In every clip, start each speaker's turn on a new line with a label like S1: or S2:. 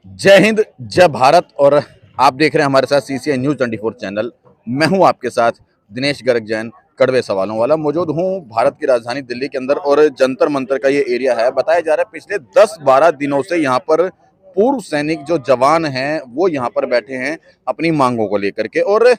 S1: जय हिंद, जय भारत। और आप देख रहे हैं हमारे साथ सीसीएन न्यूज 24 चैनल। मैं हूं आपके साथ दिनेश गर्ग जैन, कड़वे सवालों वाला। मौजूद हूं भारत की राजधानी दिल्ली के अंदर और जंतर मंतर का ये एरिया है। बताया जा रहा है पिछले 10-12 दिनों से यहाँ पर पूर्व सैनिक जो जवान हैं वो यहाँ पर बैठे हैं अपनी मांगों को लेकर के। और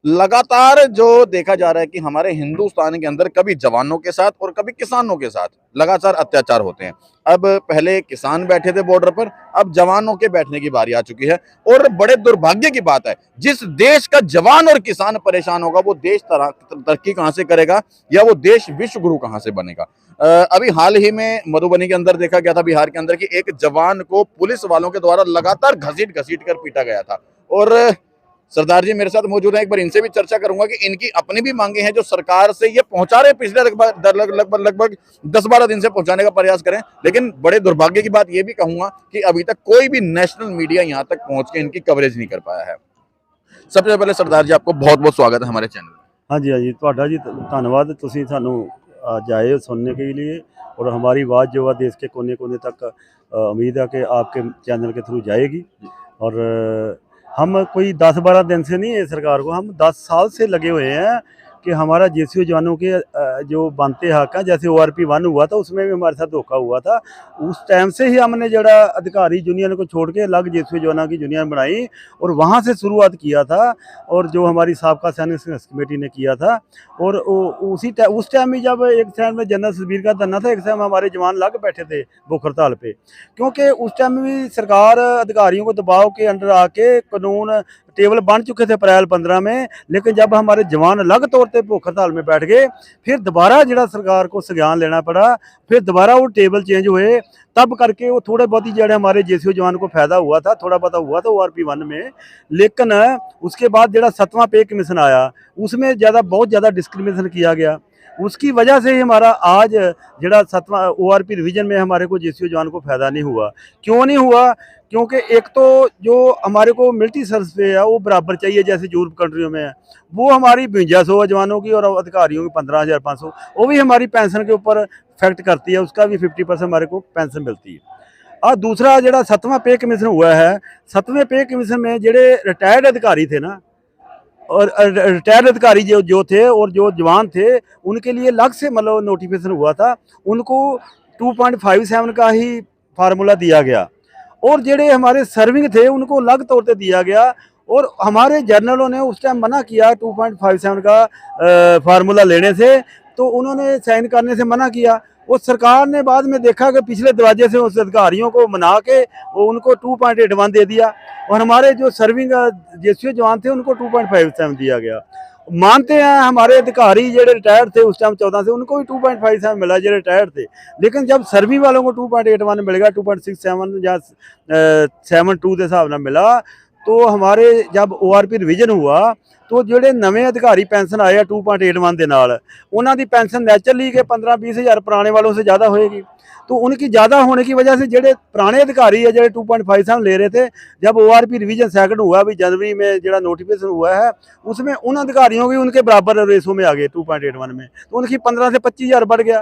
S1: लगातार जो देखा जा रहा है कि हमारे हिंदुस्तान के अंदर कभी जवानों के साथ और कभी किसानों के साथ लगातार अत्याचार होते हैं। अब पहले किसान बैठे थे बॉर्डर पर, अब जवानों के बैठने की बारी आ चुकी है। और बड़े दुर्भाग्य की बात है, जिस देश का जवान और किसान परेशान होगा वो देश तरक्की कहां से करेगा, या वो देश विश्व गुरु कहां से बनेगा। अभी हाल ही में मधुबनी के अंदर देखा गया था, बिहार के अंदर, कि एक जवान को पुलिस वालों के द्वारा लगातार घसीट घसीट कर पीटा गया था। और सरदार जी मेरे साथ मौजूद हैं, एक बार इनसे भी चर्चा करूंगा कि इनकी अपनी भी मांगे हैं जो सरकार से ये पहुंचा रहे पिछले लगभग 10-12 दिन से पहुंचाने का प्रयास करें। लेकिन बड़े दुर्भाग्य की बात ये भी कहूंगा कि अभी तक कोई भी नेशनल मीडिया यहां तक पहुंच के इनकी कवरेज नहीं कर पाया है। सबसे पहले सरदार जी आपको बहुत बहुत स्वागत है हमारे चैनल में।
S2: हाँ जी, हाँ जी, ਤੁਹਾਡਾ जी धन्यवाद। तुसी सानू आज आए हो सुनने के लिए और हमारी आवाज़ जो है देश के कोने कोने तक उम्मीद है कि आपके चैनल के थ्रू जाएगी। और हम कोई 10-12 दिन से नहीं है सरकार को, हम 10 साल से लगे हुए हैं कि हमारा जेसीओ जवानों के जो बनते हक हैं, जैसे ORP 1 हुआ था उसमें भी हमारे साथ धोखा हुआ था। उस टाइम से ही हमने जरा अधिकारी यूनियन को छोड़ के अलग जेसीओ जवानों की यूनियन बनाई और वहाँ से शुरुआत किया था। और जो हमारी साबका सैनिक संघर्ष कमेटी ने किया था। और उस टाइम ही जब एक टाइम में जनरल सुखबीर का धरना था, एक टाइम हमारे जवान लग बैठे थे भूख हड़ताल पे, क्योंकि उस टाइम भी सरकार अधिकारियों को दबाव के अंडर आके कानून टेबल बन चुके थे अप्रैल 15 में। लेकिन जब हमारे जवान अलग तौर पर भूख हड़ताल में बैठ गए, फिर दोबारा जरा सरकार को संज्ञान लेना पड़ा, फिर दोबारा वो टेबल चेंज हुए, तब करके वो थोड़े बहुत ही जड़े हमारे जेसीओ जवान को फायदा हुआ था, थोड़ा बहुत हुआ था ORP 1 में। लेकिन उसके बाद जरा 7वां पे कमीशन आया, उसमें बहुत ज़्यादा डिस्क्रिमिनेशन किया गया। उसकी वजह से ही हमारा आज जरा 7वां ORP रिवीजन में हमारे को जेसीओ जवान को फायदा नहीं हुआ। क्यों नहीं हुआ? क्योंकि एक तो जो हमारे को मिलिट्री सर्विस पे है वो बराबर चाहिए जैसे यूरोप कंट्रियों में है, वो हमारी 5200 जवानों की और अधिकारियों की 15,500, वो भी हमारी पेंशन के ऊपर इफेक्ट करती है, उसका भी 50% हमारे को पेंशन मिलती है। और दूसरा जो 7वां पे कमीशन हुआ है, 7वें पे कमीशन में जो रिटायर्ड अधिकारी थे ना, और रिटायर्ड अधिकारी जो थे और जो जवान थे, उनके लिए अलग से मतलब नोटिफिकेशन हुआ था, उनको 2.57 का ही फार्मूला दिया गया। और जेडे हमारे सर्विंग थे उनको अलग तौर पे दिया गया। और हमारे जर्नलों ने उस टाइम मना किया 2.57 का फार्मूला लेने से, तो उन्होंने साइन करने से मना किया। और सरकार ने बाद में देखा कि पिछले दरवाजे से उस अधिकारियों को मना के वो उनको 2.81 दे दिया, और हमारे जो सर्विंग जेसीओ जवान थे उनको 2.57 दिया गया। मानते हैं हमारे अधिकारी जो रिटायर्ड थे उस टाइम 14 से, उनको भी 2.57 मिला जो रिटायर्ड थे। लेकिन जब सर्वी वालों को 2.81 मिलेगा, 2.67 या 72 के हिसाब से मिला, तो हमारे जब ORP रिवीजन हुआ तो जोड़े नवे अधिकारी पेंशन आए 2.81 के नाल, उन्हों की पेंशन नैचुरली के 15-20 हज़ार पुराने वालों से ज़्यादा होएगी। तो उनकी ज़्यादा होने की वजह से जोड़े पुराने अधिकारी है जो 2.57 ले रहे थे, जब ORP रिवीजन सेकंड हुआ भी जनवरी में जो नोटिफिकेशन हुआ है, उसमें उन अधिकारियों की उनके बराबर रेसों में आ गए 2.81 में, तो उनकी 15 से 25 हज़ार बढ़ गया।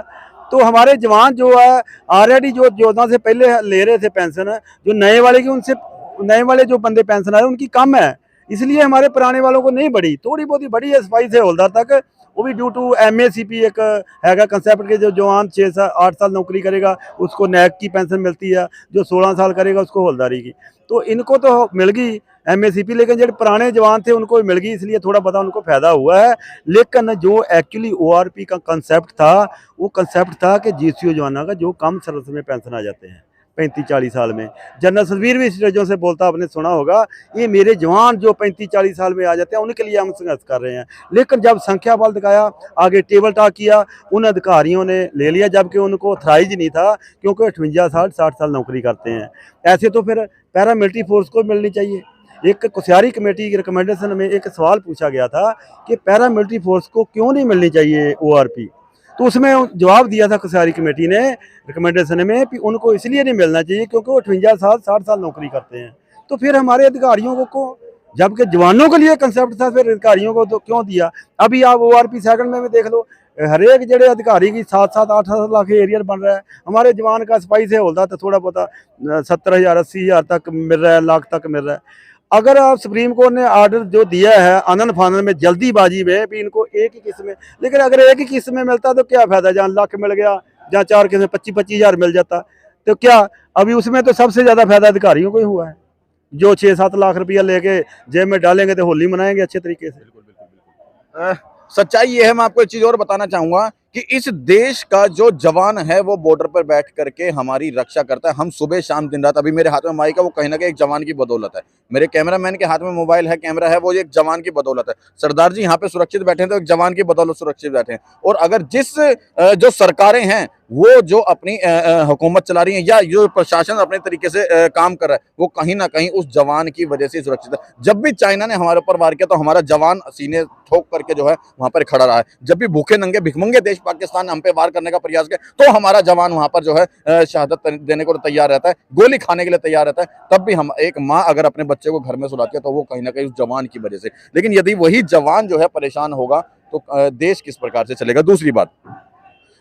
S2: तो हमारे जवान जो है ऑलरेडी जो 14 से पहले ले रहे थे पेंशन, जो नए वाले की उनसे नए वाले जो बंदे पेंशन आए उनकी कम है, इसलिए हमारे पुराने वालों को नहीं बढ़ी, थोड़ी बहुत ही बढ़ी है सफाई से हौलदार तक। वो भी ड्यू टू MACP एक हैगा कंसेप्ट के, जो जवान 6-8 साल नौकरी करेगा उसको नैक की पेंशन मिलती है, जो 16 साल करेगा उसको हौलदारी की। तो इनको तो मिल गई MACP, लेकिन जो पुराने जवान थे उनको मिल गई, इसलिए थोड़ा बहुत उनको फायदा हुआ है। लेकिन जो एक्चुअली ORP का कंसेप्ट था, वो कंसेप्ट था कि जेसीओ जवानों का जो कम सर्विस में पेंशन आ जाते हैं 35-40 साल में। जनरल सुखबीर भी स्टेजों से बोलता आपने सुना होगा, ये मेरे जवान जो 35-40 साल में आ जाते हैं उनके लिए हम संघर्ष कर रहे हैं। लेकिन जब संख्या बल दिखाया, आगे टेबल टॉक किया, उन अधिकारियों ने ले लिया, जबकि उनको ऑथराइज नहीं था, क्योंकि 58 साल 60 साल नौकरी करते हैं। ऐसे तो फिर पैरा मिलिट्री फोर्स को मिलनी चाहिए। एक कुसियारी कमेटी की रिकमेंडेशन में एक सवाल पूछा गया था कि पैरा मिलिट्री फोर्स को क्यों नहीं मिलनी चाहिए ORP, तो उसमें जवाब दिया था कुसियारी कमेटी ने रिकमेंडेशन में कि उनको इसलिए नहीं मिलना चाहिए क्योंकि वो 58 साल 60 साल नौकरी करते हैं। तो फिर हमारे अधिकारियों को जबकि जवानों के लिए कंसेप्ट था, फिर अधिकारियों को तो क्यों दिया? अभी आप ORP सेकंड में भी देख लो, हरेक जड़े अधिकारी की 7-7 8-8 लाख एरियर बन रहा है। हमारे जवान का सिपाही से हवलदार तो थोड़ा बहुत 70,000 80,000 तक मिल रहा है, लाख तक मिल रहा है। अगर आप सुप्रीम कोर्ट ने ऑर्डर जो दिया है आनन फानन में जल्दीबाजी में भी इनको एक ही किस्त में, लेकिन अगर एक ही किस्त में मिलता तो क्या फायदा, जहाँ लाख मिल गया, जहाँ 4 किस्त में 25-25 हज़ार मिल जाता तो क्या। अभी उसमें तो सबसे ज़्यादा फायदा अधिकारियों को ही हुआ है, जो 6-7 लाख रुपया लेके जेब में डालेंगे तो होली मनाएंगे अच्छे तरीके से।
S1: बिल्कुल बिल्कुल बिल्कुल। सच्चाई ये है, मैं आपको एक चीज और बताना चाहूंगा कि इस देश का जो जवान है वो बॉर्डर पर बैठ करके हमारी रक्षा करता है। हम सुबह शाम दिन रात, अभी मेरे हाथ में माइक है, वो कहीं ना कहीं एक जवान की बदौलत है। मेरे कैमरामैन के हाथ में मोबाइल है, कैमरा है, वो एक जवान की बदौलत है। सरदार जी यहाँ पे सुरक्षित बैठे हैं तो एक जवान की बदौलत सुरक्षित बैठे हैं। और अगर जिस जो सरकारें हैं वो जो अपनी हुकूमत चला रही है या जो प्रशासन अपने तरीके से काम कर रहा है, वो कहीं ना कहीं उस जवान की वजह से सुरक्षित है। जब भी चाइना ने हमारे ऊपर वार किया तो हमारा जवान सीने ठोक करके जो है वहां पर खड़ा रहा है। जब भी भूखे नंगे भिखमंगे देश पाकिस्तान ने हम पे वार करने का प्रयास किया तो हमारा जवान वहां पर जो है शहादत देने को तैयार रहता है, गोली खाने के लिए तैयार रहता है। तब भी हम, एक माँ अगर अपने बच्चे को घर में सुलाती है तो वो कहीं ना कहीं उस जवान की वजह से। लेकिन यदि वही जवान जो है परेशान होगा तो देश किस प्रकार से चलेगा। दूसरी बात,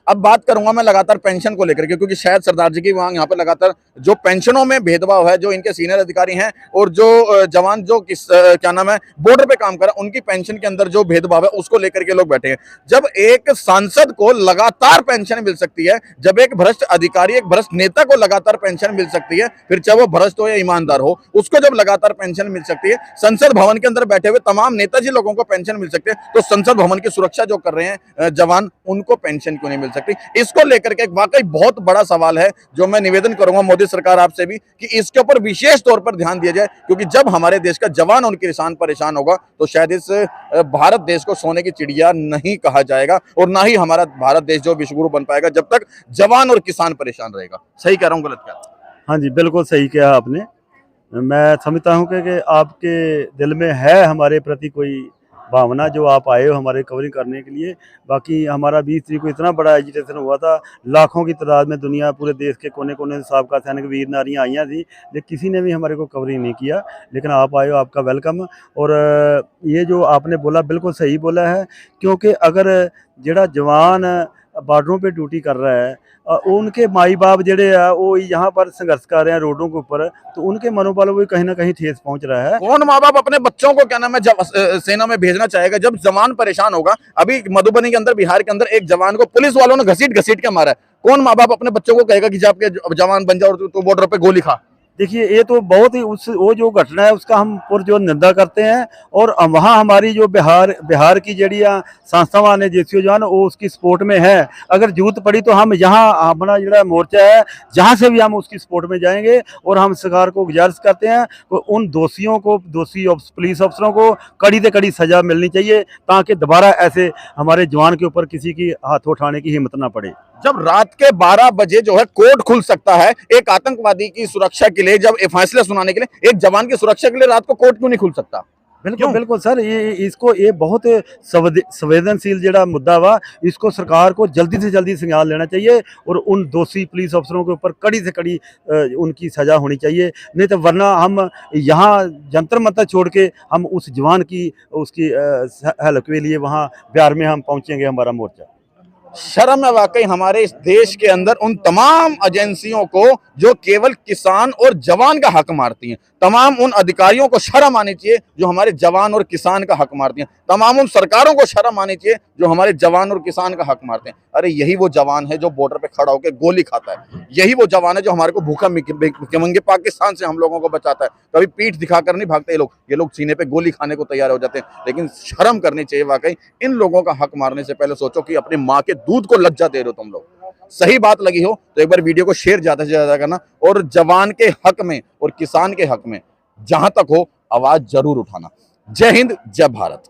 S1: अब बात करूंगा मैं लगातार पेंशन को लेकर के, क्योंकि शायद सरदार जी की मांग यहाँ पे लगातार जो पेंशनों में भेदभाव है, जो इनके सीनियर अधिकारी हैं और जो जवान जो क्या नाम है बॉर्डर पे काम कर रहा है, उनकी पेंशन के अंदर जो भेदभाव है उसको लेकर के लोग बैठे हैं। जब एक सांसद को लगातार पेंशन मिल सकती है, जब एक भ्रष्ट अधिकारी, एक भ्रष्ट नेता को लगातार पेंशन मिल सकती है, फिर चाहे वो भ्रष्ट हो या ईमानदार हो, उसको जब लगातार पेंशन मिल सकती है, संसद भवन के अंदर बैठे हुए तमाम नेताजी लोगों को पेंशन मिल सकती है, तो संसद भवन की सुरक्षा जो कर रहे हैं जवान, उनको पेंशन क्यों नहीं मिल सकती। इसको लेकर के एक वाकई बहुत बड़ा सवाल है, जो मैं निवेदन करूंगा मोदी सरकार आपसे भी कि इसके ऊपर विशेष तौर पर ध्यान दिया जाए। क्योंकि जब हमारे देश का जवान और किसान परेशान होगा तो शायद इस भारत देश को सोने की चिड़िया नहीं कहा जाएगा और ना ही हमारा भारत देश जो विश्वगुरु बन पाएगा जब तक जवान और किसान परेशान रहेगा। सही कह रहा हूं, गलत क्या?
S2: हाँ जी, बिल्कुल सही किया आपने। मैं समझता हूँ कि आपके दिल में है हमारे प्रति कोई भावना, जो आप आए हो हमारे कवरिंग करने के लिए। बाकी हमारा 20 तारीख को इतना बड़ा एजिटेशन हुआ था, लाखों की तादाद में दुनिया पूरे देश के कोने कोने से साबका सैनिक वीर नारियाँ आई थी, लेकिन किसी ने भी हमारे को कवरिंग नहीं किया। लेकिन आप आए हो, आपका वेलकम। और ये जो आपने बोला बिल्कुल सही बोला है, क्योंकि अगर जड़ा जवान बार्डरों पे ड्यूटी कर रहा है, उनके माई बाप जड़े है वो यहाँ पर संघर्ष कर रहे हैं रोडों के ऊपर, तो उनके मनोबल भी कहीं ना कहीं ठेस पहुंच रहा है।
S1: कौन माँ बाप अपने बच्चों को क्या नाम है जब सेना में भेजना चाहेगा जब जवान परेशान होगा? अभी मधुबनी के अंदर, बिहार के अंदर एक जवान को पुलिस वालों ने घसीट घसीट के मारा है। कौन माँ बाप अपने बच्चों को कहेगा कि जब आपके जवान बन जाओ तो बॉर्डर पे गोली खा?
S2: देखिए, ये तो बहुत ही वो जो घटना है उसका हम पुरजोर निंदा करते हैं। और वहाँ हमारी जो बिहार की जड़ियाँ संस्थावान है जेसीओ जवान, वो उसकी सपोर्ट में है। अगर जरूरत पड़ी तो हम यहाँ अपना जड़ा मोर्चा है जहाँ से भी हम उसकी सपोर्ट में जाएंगे। और हम सरकार को गुजारिश करते हैं तो उन दोषियों को, दोषी पुलिस अफसरों को कड़ी से कड़ी सजा मिलनी चाहिए, ताकि दोबारा ऐसे हमारे जवान के ऊपर किसी की हाथ उठाने की हिम्मत ना पड़े।
S1: जब रात के 12 बजे जो है कोर्ट खुल सकता है एक आतंकवादी की सुरक्षा के लिए, जब फैसले सुनाने के लिए, एक जवान की सुरक्षा के लिए रात को कोर्ट क्यों नहीं खुल सकता?
S2: बिल्कुल बिल्कुल सर, ये बहुत संवेदनशील जड़ा मुद्दा वा, इसको सरकार को जल्दी से जल्दी संज्ञान लेना चाहिए और उन दोषी पुलिस अफसरों के ऊपर कड़ी से कड़ी उनकी सजा होनी चाहिए। नहीं तो वरना हम यहाँ जंतर मंतर छोड़ के हम उस जवान की उसकी हेल्प के लिए वहाँ बिहार में हम पहुँचेंगे, हमारा मोर्चा।
S1: शर्म है वाकई हमारे इस देश के अंदर उन तमाम एजेंसियों को जो केवल किसान और जवान का हक मारती हैं। तमाम उन अधिकारियों को शर्म आनी चाहिए जो हमारे जवान और किसान का हक मारती हैं। तमाम उन सरकारों को शर्म आनी चाहिए जो हमारे जवान और किसान का हक मारते हैं। अरे यही वो जवान है जो बॉर्डर पे खड़ा होकर गोली खाता है। यही वो जवान है जो हमारे को भूखा भिखमंगे पाकिस्तान से हम लोगों को बचाता है। कभी पीठ दिखाकर नहीं भागते ये लोग सीने पे गोली खाने को तैयार हो जाते हैं। लेकिन शर्म करनी चाहिए वाकई। इन लोगों का हक मारने से पहले सोचो कि अपनी माँ के दूध को लज्जा दे रहे हो तुम लोग। सही बात लगी हो तो एक बार वीडियो को शेयर ज्यादा से ज्यादा करना और जवान के हक में और किसान के हक में जहां तक हो आवाज जरूर उठाना। जय हिंद, जय भारत।